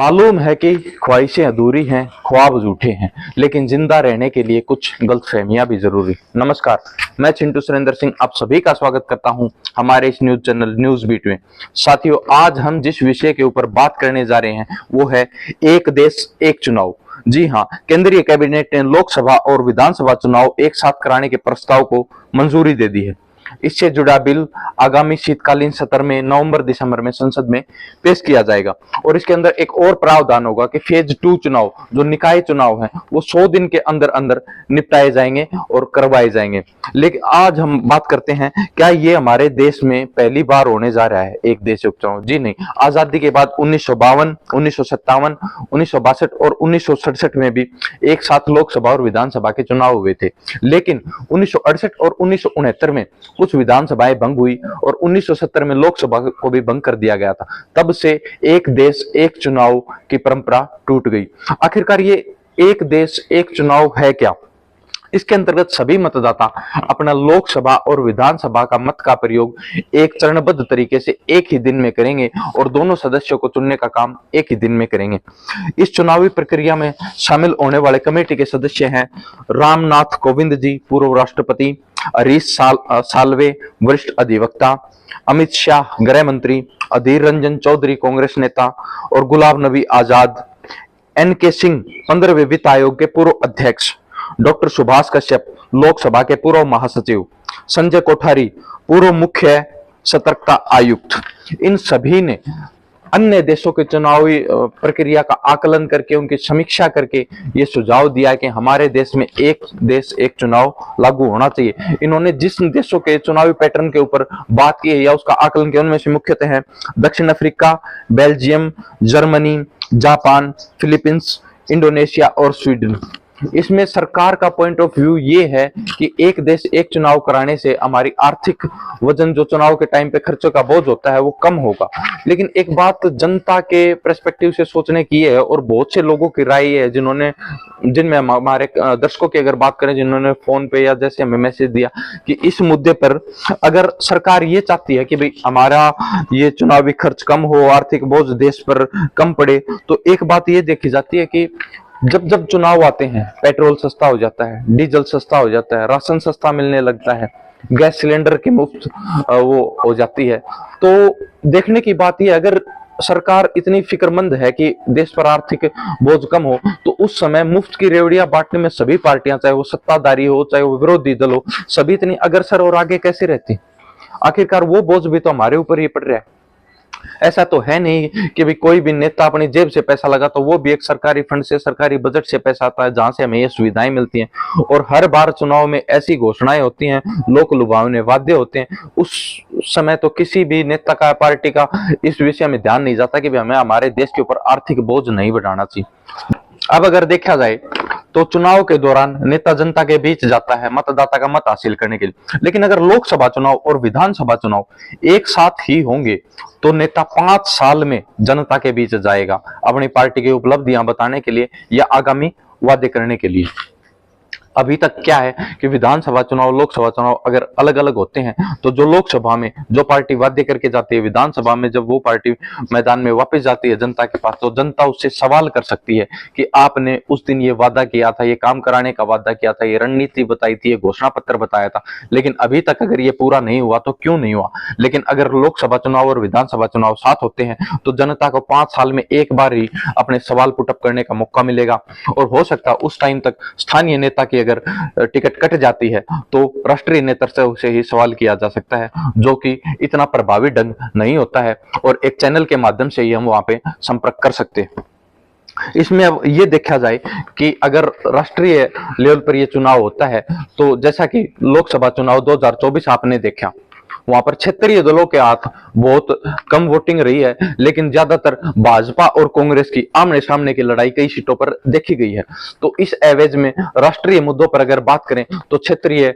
मालूम है कि ख्वाहिशें अधूरी हैं, ख्वाब झूठे हैं, लेकिन जिंदा रहने के लिए कुछ गलतफहमियां भी जरूरी। नमस्कार, मैं चिंटू सुरेंद्र सिंह आप सभी का स्वागत करता हूं हमारे इस न्यूज चैनल न्यूज बीट में। साथियों, आज हम जिस विषय के ऊपर बात करने जा रहे हैं वो है एक देश एक चुनाव। जी हाँ, केंद्रीय कैबिनेट ने लोकसभा और विधानसभा चुनाव एक साथ कराने के प्रस्ताव को मंजूरी दे दी है। इससे जुड़ा बिल आगामी शीतकालीन सत्र में नवंबर दिसंबर में संसद में पेश किया जाएगा और इसके अंदर एक और प्रावधान होगा कि फेज 2 चुनाव जो निकाय चुनाव हैं वो 100 दिन के अंदर अंदर निपटाए जाएंगे और करवाए जाएंगे। लेकिन आज हम बात करते हैं, क्या ये हमारे देश में पहली बार होने जा रहा है एक देश एक चुनाव? जी नहीं। आजादी के बाद 1952, 1957, 1962 और 1967 में भी एक साथ लोकसभा और विधानसभा के चुनाव हुए थे, लेकिन 1968 और 1969 में कुछ विधानसभाएं भंग हुई और 1970 में लोकसभा को भी भंग कर दिया गया था। तब से एक देश एक चुनाव की परंपरा टूट गई। आखिरकार ये एक देश एक चुनाव है क्या? इसके अंतर्गत सभी मतदाता अपना लोकसभा और विधानसभा का मत का प्रयोग एक चरणबद्ध तरीके से एक ही दिन में करेंगे और दोनों सदस्यों को चुनने का काम एक ही दिन में करेंगे। इस चुनावी प्रक्रिया में शामिल होने वाले कमेटी के सदस्य हैं रामनाथ कोविंद जी, पूर्व राष्ट्रपति, हरीश साल्वे, वरिष्ठ अधिवक्ता, अमित शाह, गृह मंत्री, अधीर रंजन चौधरी, कांग्रेस नेता, और गुलाम नबी आजाद, एन.के. सिंह, 15वें वित्त आयोग के पूर्व अध्यक्ष, डॉक्टर सुभाष कश्यप, लोकसभा के पूर्व महासचिव, संजय कोठारी, पूर्व मुख्य सतर्कता आयुक्त। इन सभी ने अन्य देशों के चुनावी प्रक्रिया का आकलन करके उनकी समीक्षा करके ये सुझाव दिया कि हमारे देश में एक देश एक चुनाव लागू होना चाहिए। इन्होंने जिस देशों के चुनावी पैटर्न के ऊपर बात की है या उसका आकलन किया, उनमें से मुख्यतः है दक्षिण Africa, Belgium, Germany, Japan, Philippines, Indonesia और स्वीडन। इसमें सरकार का पॉइंट ऑफ व्यू ये है कि एक देश एक चुनाव कराने से हमारी आर्थिक वजन जो चुनाव के टाइम पे खर्चों का बोझ होता है वो कम होगा। लेकिन एक बात जनता के पर्सपेक्टिव से सोचने की है और बहुत से लोगों की राय है जिनमें हमारे दर्शकों की अगर बात करें जिन्होंने फोन पे या जैसे हमें मैसेज दिया कि इस मुद्दे पर अगर सरकार ये चाहती है कि भाई हमारा ये चुनावी खर्च कम हो, आर्थिक बोझ देश पर कम पड़े, तो एक बात ये देखी जाती है कि जब जब चुनाव आते हैं पेट्रोल सस्ता हो जाता है, डीजल सस्ता हो जाता है, राशन सस्ता मिलने लगता है, गैस सिलेंडर की मुफ्त वो हो जाती है। तो देखने की बात यह, अगर सरकार इतनी फिक्रमंद है कि देश पर आर्थिक बोझ कम हो तो उस समय मुफ्त की रेवड़ियां बांटने में सभी पार्टियां, चाहे वो सत्ताधारी हो चाहे वो विरोधी दल हो, सभी इतनी अग्रसर और आगे कैसे रहती? आखिरकार वो बोझ भी तो हमारे ऊपर ही पड़ रहा है। ऐसा तो है नहीं कि भाई कोई भी नेता अपनी जेब से पैसा लगा, तो वो भी एक सरकारी फंड से, सरकारी बजट से पैसा आता है जहां से हमें ये सुविधाएं मिलती हैं। और हर बार चुनाव में ऐसी घोषणाएं होती हैं, लोक लुभावने वादे होते हैं, उस समय तो किसी भी नेता का, पार्टी का इस विषय में ध्यान नहीं जाता कि भाई हमें हमारे देश के ऊपर आर्थिक बोझ नहीं बढ़ाना चाहिए। अब अगर देखा जाए तो चुनाव के दौरान नेता जनता के बीच जाता है मतदाता का मत हासिल करने के लिए, लेकिन अगर लोकसभा चुनाव और विधानसभा चुनाव एक साथ ही होंगे तो नेता 5 साल में जनता के बीच जाएगा अपनी पार्टी की उपलब्धियां बताने के लिए या आगामी वादे करने के लिए। अभी तक क्या है कि विधानसभा चुनाव, लोकसभा चुनाव अगर अलग अलग होते हैं तो जो लोकसभा में जो पार्टी वादे करके जाती है, विधानसभा में जब वो पार्टी मैदान में वापस जाती है जनता के पास, तो जनता उससे सवाल कर सकती है कि आपने उस दिन ये वादा किया था, ये काम कराने का वादा किया था, ये रणनीति बताई थी, ये घोषणा पत्र बताया था, लेकिन अभी तक अगर ये पूरा नहीं हुआ तो क्यों नहीं हुआ? लेकिन अगर लोकसभा चुनाव और विधानसभा चुनाव साथ होते हैं तो जनता को 5 साल में एक बार ही अपने सवाल पुटअप करने का मौका मिलेगा और हो सकता है उस टाइम तक स्थानीय नेता की अगर टिकट कट जाती है तो राष्ट्रीय नेतृत्व से ही सवाल किया जा सकता है, जो कि इतना प्रभावी ढंग नहीं होता है और एक चैनल के माध्यम से ही हम वहां पे संपर्क कर सकते हैं। इसमें अब ये देखा जाए कि अगर राष्ट्रीय लेवल पर ये चुनाव होता है तो जैसा कि लोकसभा चुनाव 2024 आपने देखा, वहां पर क्षेत्रीय दलों के हाथ बहुत कम वोटिंग रही है, लेकिन ज्यादातर भाजपा और कांग्रेस की आमने सामने की लड़ाई कई सीटों पर देखी गई है। तो इस एवज में राष्ट्रीय मुद्दों पर अगर बात करें तो क्षेत्रीय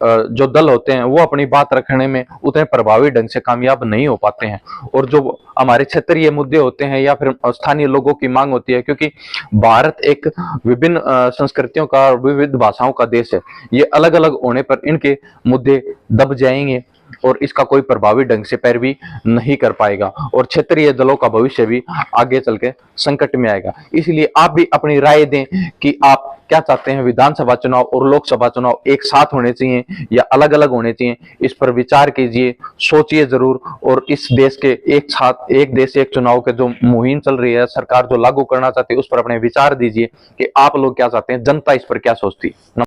जो दल होते हैं वो अपनी बात रखने में उतने प्रभावी ढंग से कामयाब नहीं हो पाते हैं और जो हमारे क्षेत्रीय मुद्दे होते हैं या फिर स्थानीय लोगों की मांग होती है, क्योंकि भारत एक विभिन्न संस्कृतियों का, विविध भाषाओं का देश है, ये अलग अलग होने पर इनके मुद्दे दब जाएंगे और इसका कोई प्रभावी ढंग से पैरवी नहीं कर पाएगा और क्षेत्रीय दलों का भविष्य भी आगे चल के संकट में आएगा। इसलिए आप भी अपनी राय दें कि आप क्या चाहते हैं, विधानसभा चुनाव और लोकसभा चुनाव एक साथ होने चाहिए या अलग अलग होने चाहिए। इस पर विचार कीजिए, सोचिए जरूर और इस देश के एक साथ एक देश एक चुनाव के जो मुहिम चल रही है, सरकार जो लागू करना चाहती है, उस पर अपने विचार दीजिए कि आप लोग क्या चाहते हैं, जनता इस पर क्या सोचती है।